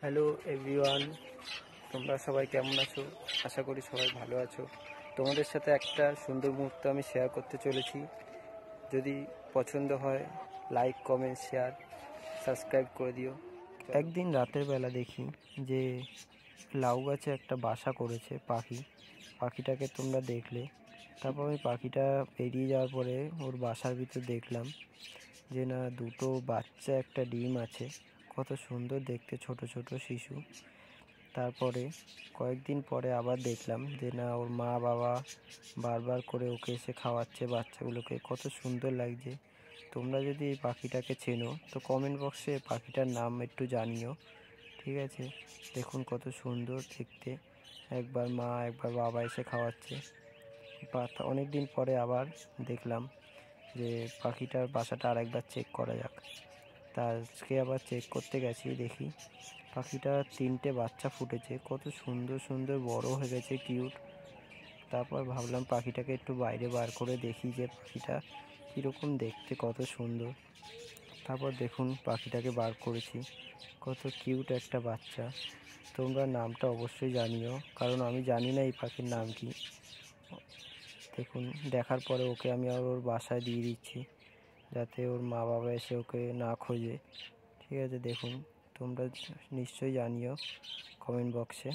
Hello everyone, তোমরা সবাই কেমন আছো? আশা করি সবাই ভালো আছো। তোমাদের সাথে একটা সুন্দর মুহূর্ত আমি শেয়ার করতে চলেছি। যদি পছন্দ হয় লাইক, কমেন্ট, শেয়ার, সাবস্ক্রাইব করে দিও। একদিন রাতের বেলা দেখি যে লাউ গাছে একটা বাসা করেছে পাখিটাকে তোমরা দেখলে। তারপর আমি পাখিটা পেরিয়ে যাওয়ার পরে ওর বাসার ভিতর দেখলাম যে না, দুটো বাচ্চা, একটা ডিম আছে। কত সুন্দর দেখতে, ছোট ছোট শিশু। তারপরে কয়েকদিন পরে আবার দেখলাম যে না, ওর মা বাবা বারবার করে ওকে এসে খাওয়াচ্ছে বাচ্চাগুলোকে। কত সুন্দর লাগছে। তোমরা যদি এই পাখিটাকে চেনো তো কমেন্ট বক্সে পাখিটার নাম একটু জানিও, ঠিক আছে? দেখুন কত সুন্দর দেখতে, একবার মা একবার বাবা এসে খাওয়াচ্ছে। অনেক দিন পরে আবার দেখলাম যে পাখিটার বাসাটা আরেকবার চেক করা যাক। তা আজকে আবার চেক করতে গেছি, দেখি পাখিটা 3টে বাচ্চা ফুটেছে। কত সুন্দর সুন্দর বড় হয়ে গেছে, কিউট। তারপর ভাবলাম পাখিটাকে একটু বাইরে বার করে দেখি যে পাখিটা কীরকম দেখতে, কত সুন্দর। তারপর দেখুন পাখিটাকে বার করেছি, কত কিউট একটা বাচ্চা। তোমরা নামটা অবশ্যই জানিও, কারণ আমি জানি না এই পাখির নাম কি। দেখুন, দেখার পরে ওকে আমি আর ওর বাসায় দিয়ে দিচ্ছি, যাতে ওর মা বাবা এসে ওকে না খোঁজে, ঠিক আছে? দেখুন, তোমরা নিশ্চয়ই জানিও কমেন্ট বক্সে।